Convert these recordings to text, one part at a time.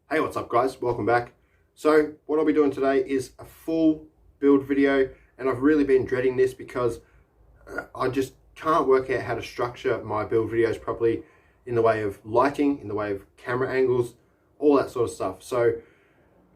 Hey, what's up guys? Welcome back. So what I'll be doing today is a full build video, and I've really been dreading this because I just can't work out how to structure my build videos properly in the way of lighting, in the way of camera angles, all that sort of stuff. So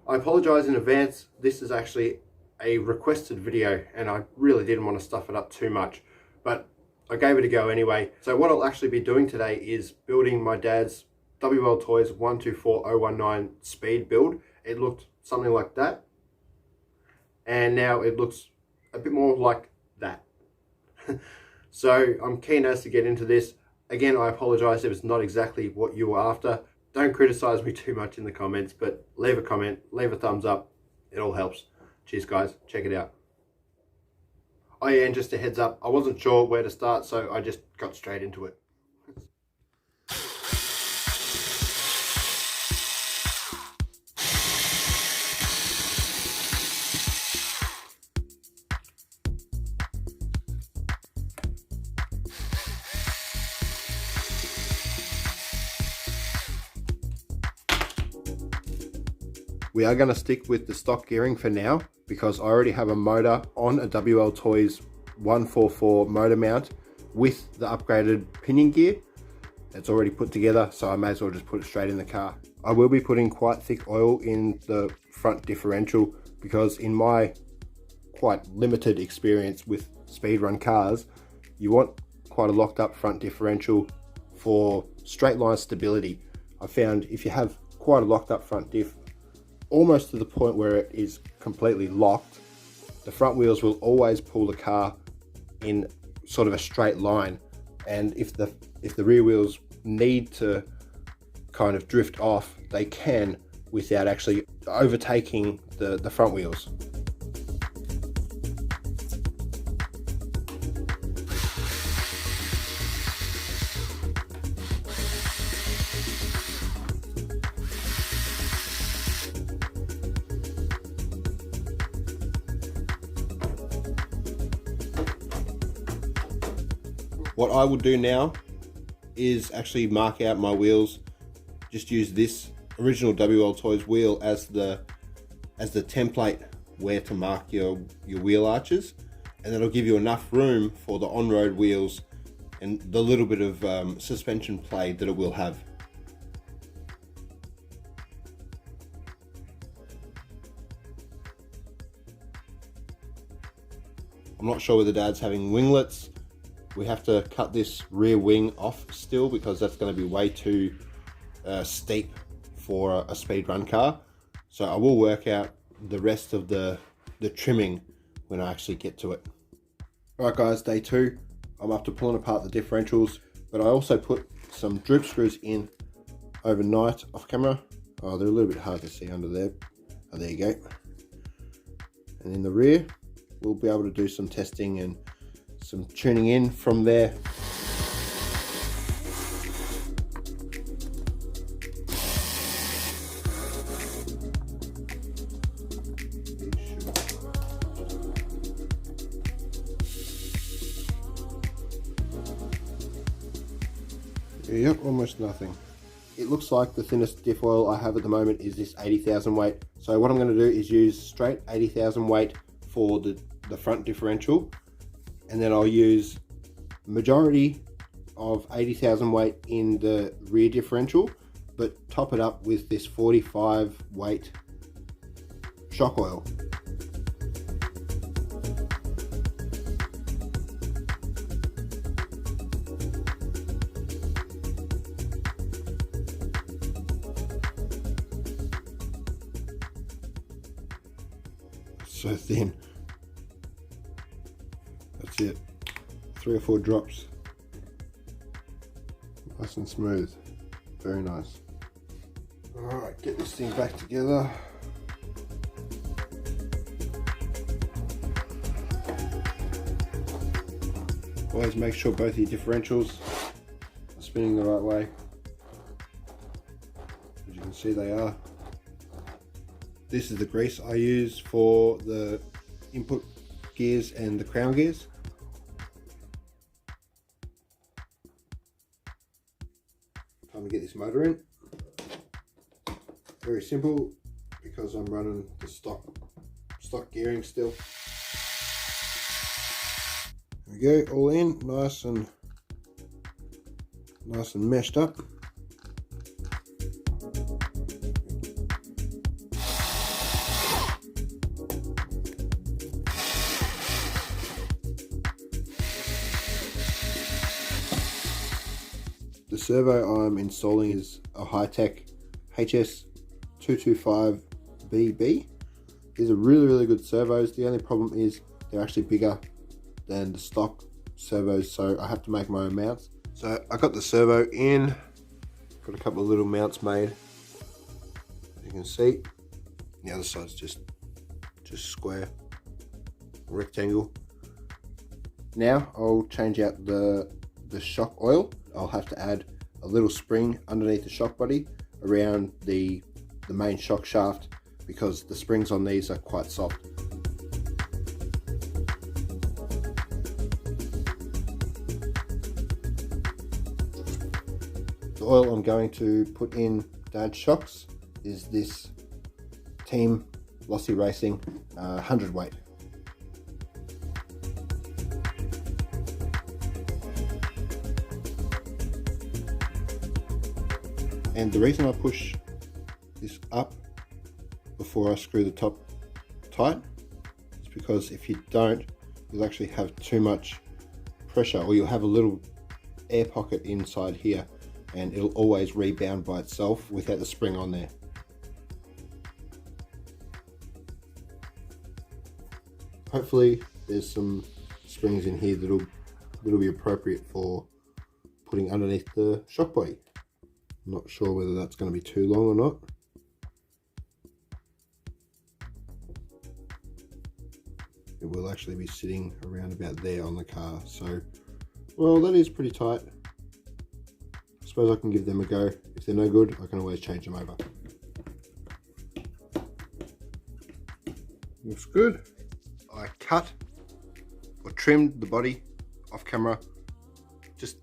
I apologize in advance. This is actually a requested video and I really didn't want to stuff it up too much, but I gave it a go anyway. So what I'll actually be doing today is building my dad's Wltoys 124019 speed build. It looked something like that, and now it looks a bit more like that. So I'm keen as to get into this. Again, I apologize if it's not exactly what you were after. Don't criticize me too much in the comments, but leave a comment, leave a thumbs up. It all helps. Cheers guys, check it out. Oh yeah, and just a heads up, I wasn't sure where to start, so I just got straight into it. We are going to stick with the stock gearing for now because I already have a motor on a Wltoys 144 motor mount with the upgraded pinion gear. It's already put together, so I may as well just put it straight in the car. I will be putting quite thick oil in the front differential because in my quite limited experience with speedrun cars, you want quite a locked up front differential for straight line stability. I found if you have quite a locked up front diff, almost to the point where it is completely locked, the front wheels will always pull the car in sort of a straight line, and if the rear wheels need to kind of drift off, they can without actually overtaking the front wheels. What I will do now is actually mark out my wheels. Just use this original Wltoys wheel as the template where to mark your wheel arches, and that'll give you enough room for the on-road wheels and the little bit of suspension play that it will have. I'm not sure whether Dad's having winglets. We have to cut this rear wing off still because that's going to be way too steep for a speedrun car. So I will work out the rest of the trimming when I actually get to it. Alright guys, day 2. I'm up to pulling apart the differentials, but I also put some drip screws in overnight off camera. Oh, they're a little bit hard to see under there. Oh, there you go. And in the rear, we'll be able to do some testing and some tuning in from there. Yep, almost nothing. It looks like the thinnest diff oil I have at the moment is this 80,000 weight. So what I'm going to do is use straight 80,000 weight for the front differential, and then I'll use majority of 80,000 weight in the rear differential, but top it up with this 45 weight shock oil. So thin. That's it. 3 or 4 drops. Nice and smooth. Very nice. Alright, get this thing back together. Always make sure both your differentials are spinning the right way. As you can see, they are. This is the grease I use for the input gears and the crown gears. Time to get this motor in. Very simple, because I'm running the stock gearing still. There we go, all in, nice and meshed up. The servo I'm installing is a Hitec HS-225BB. These are really good servos. The only problem is they're actually bigger than the stock servos, so I have to make my own mounts. So I got the servo in, got a couple of little mounts made. As you can see, the other side's just square, rectangle. Now I'll change out the shock oil. I'll have to add a little spring underneath the shock body around the main shock shaft, because the springs on these are quite soft. The oil I'm going to put in Dad's shocks is this Team Lossy Racing 100 weight. And the reason I push this up before I screw the top tight is because if you don't, you'll actually have too much pressure, or you'll have a little air pocket inside here, and it'll always rebound by itself without the spring on there. Hopefully there's some springs in here that'll be appropriate for putting underneath the shock body. I'm not sure whether that's going to be too long or not. It will actually be sitting around about there on the car, so, well, that is pretty tight. I suppose I can give them a go. If they're no good, I can always change them over. Looks good. I cut or trimmed the body off camera, just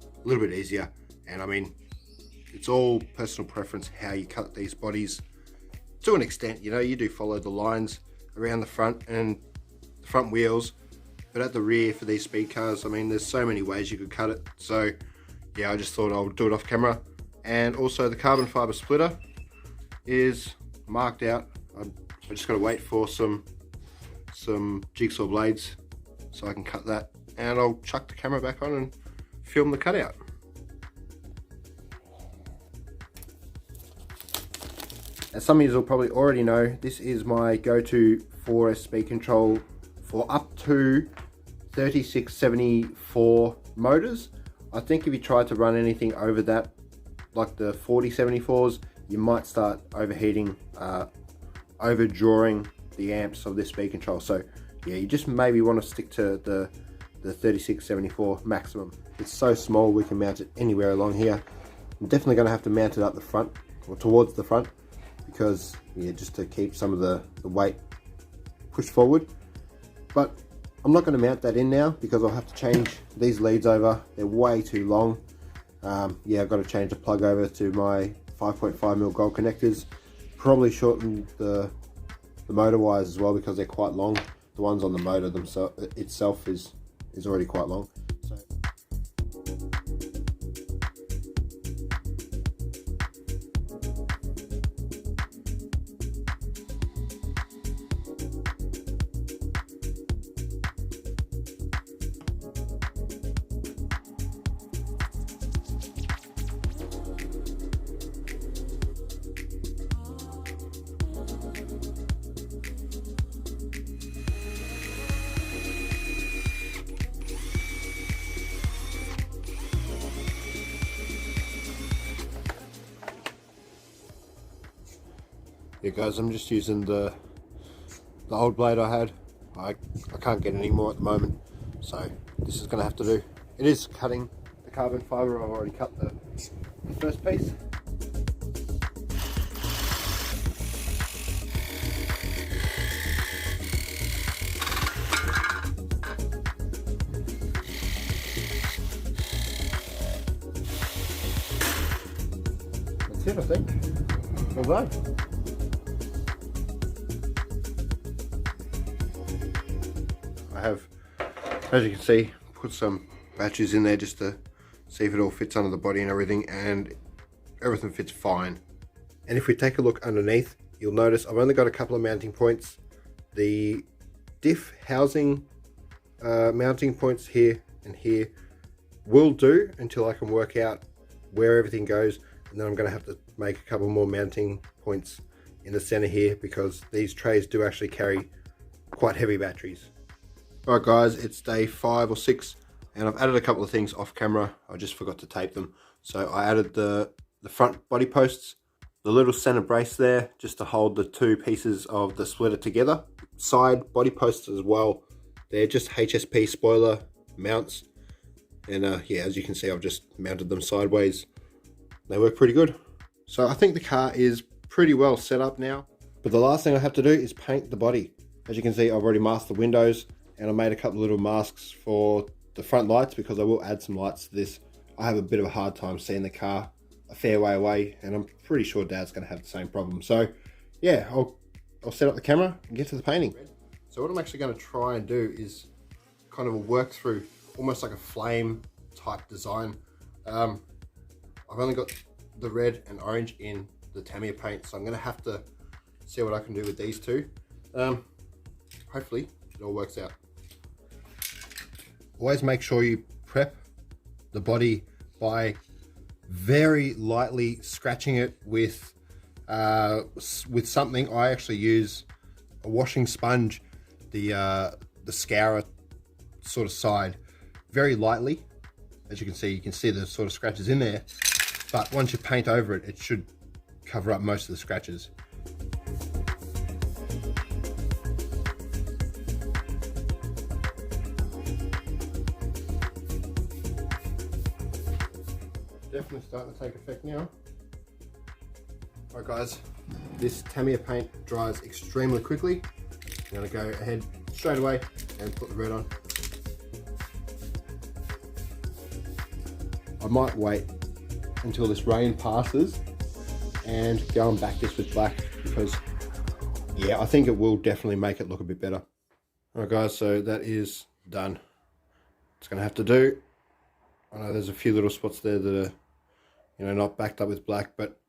a little bit easier, and I mean, it's all personal preference how you cut these bodies to an extent. You know, you do follow the lines around the front and the front wheels, but at the rear for these speed cars, I mean, there's so many ways you could cut it. So yeah, I just thought I'll do it off camera. And also the carbon fiber splitter is marked out. I just got to wait for some jigsaw blades so I can cut that, and I'll chuck the camera back on and film the cutout. As some of you will probably already know, this is my go-to 4S speed control for up to 3674 motors. I think if you try to run anything over that, like the 4074s, you might start overheating, overdrawing the amps of this speed control. So yeah, you just maybe want to stick to the 3674 maximum. It's so small, we can mount it anywhere along here. I'm definitely going to have to mount it up the front, or towards the front, because yeah, just to keep some of the weight pushed forward. But I'm not going to mount that in now, because I'll have to change these leads over. They're way too long. Yeah, I've got to change the plug over to my 5.5mm gold connectors. Probably shorten the motor wires as well, because they're quite long. The ones on the motor itself is already quite long. So yeah guys, I'm just using the old blade I had. I can't get any more at the moment, so this is going to have to do. It is cutting the carbon fibre. I've already cut the first piece. That's it, I think. Well done. I have, as you can see, put some batteries in there just to see if it all fits under the body and everything, and everything fits fine. And if we take a look underneath, you'll notice I've only got a couple of mounting points. The diff housing mounting points here and here will do until I can work out where everything goes, and then I'm going to have to make a couple more mounting points in the center here because these trays do actually carry quite heavy batteries. Alright guys, it's day 5 or 6 and I've added a couple of things off camera. I just forgot to tape them. So I added the front body posts, the little center brace there just to hold the two pieces of the splitter together. Side body posts as well. They're just HSP spoiler mounts. And yeah, as you can see, I've just mounted them sideways. They work pretty good. So I think the car is pretty well set up now. But the last thing I have to do is paint the body. As you can see, I've already masked the windows and I made a couple of little masks for the front lights because I will add some lights to this. I have a bit of a hard time seeing the car a fair way away, and I'm pretty sure Dad's going to have the same problem. So yeah, I'll set up the camera and get to the painting. So what I'm actually going to try and do is kind of work through almost like a flame type design. I've only got the red and orange in the Tamiya paint, so I'm going to have to see what I can do with these two. Hopefully it all works out. Always make sure you prep the body by very lightly scratching it with something. I actually use a washing sponge, the scourer sort of side, very lightly. As you can see the sort of scratches in there, but once you paint over it, it should cover up most of the scratches. Definitely starting to take effect now. Alright guys, this Tamiya paint dries extremely quickly. I'm going to go ahead straight away and put the red on. I might wait until this rain passes and go and back this with black because yeah, I think it will definitely make it look a bit better. Alright guys, so that is done. It's going to have to do. I know there's a few little spots there that are, you know, not backed up with black, but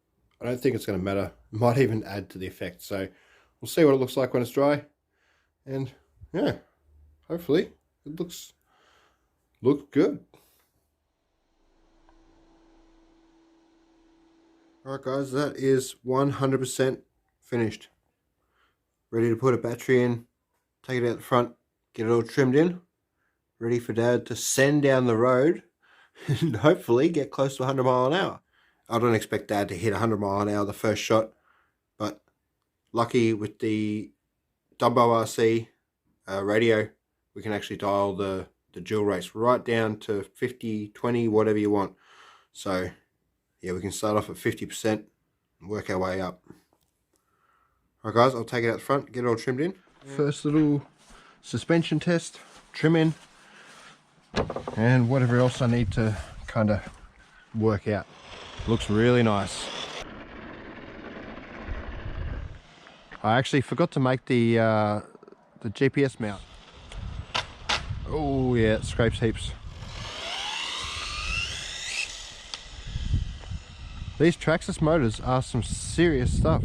I don't think it's going to matter. It might even add to the effect. So we'll see what it looks like when it's dry. And yeah, hopefully it looks good. Alright guys, that is 100% finished. Ready to put a battery in, take it out the front, get it all trimmed in. Ready for Dad to send down the road and hopefully get close to 100 mile an hour. I don't expect Dad to hit 100 mile an hour the first shot, but lucky with the WRC radio, we can actually dial the dual race right down to 50, 20, whatever you want. So yeah, we can start off at 50% and work our way up. Alright guys, I'll take it out the front, get it all trimmed in. First little suspension test, trim in, and whatever else I need to kind of work out. Looks really nice. I actually forgot to make the GPS mount. Oh yeah, it scrapes heaps. These Traxxas motors are some serious stuff.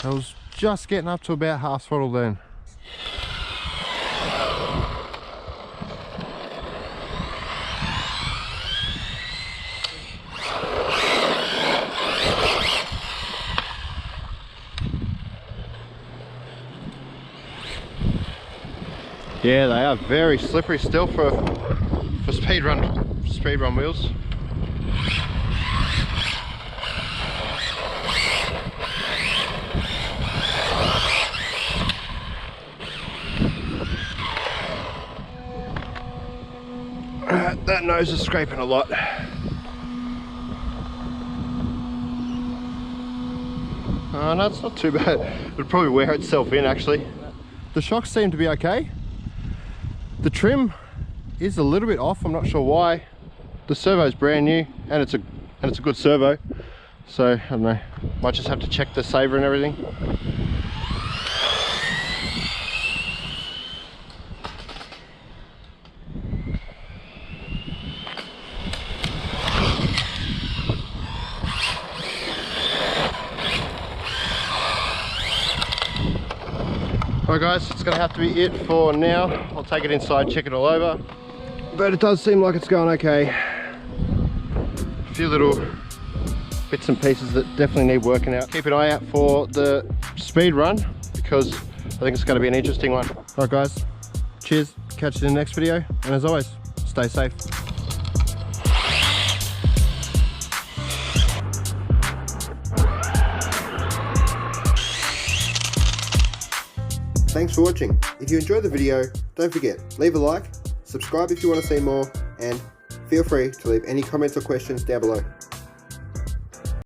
I was just getting up to about half throttle then. Yeah, they are very slippery still for speedrun wheels. That nose is scraping a lot. Oh, no, it's not too bad. It'll probably wear itself in actually. The shocks seem to be okay. The trim is a little bit off, I'm not sure why. the servo's brand new, and it's a good servo. So I don't know, might just have to check the saver and everything. Alright guys, it's going to have to be it for now. I'll take it inside, check it all over. But it does seem like it's going okay. A few little bits and pieces that definitely need working out. Keep an eye out for the speed run, because I think it's going to be an interesting one. Alright guys, cheers, catch you in the next video, and as always, stay safe. Thanks for watching. If you enjoyed the video, don't forget, leave a like, subscribe if you want to see more, and feel free to leave any comments or questions down below.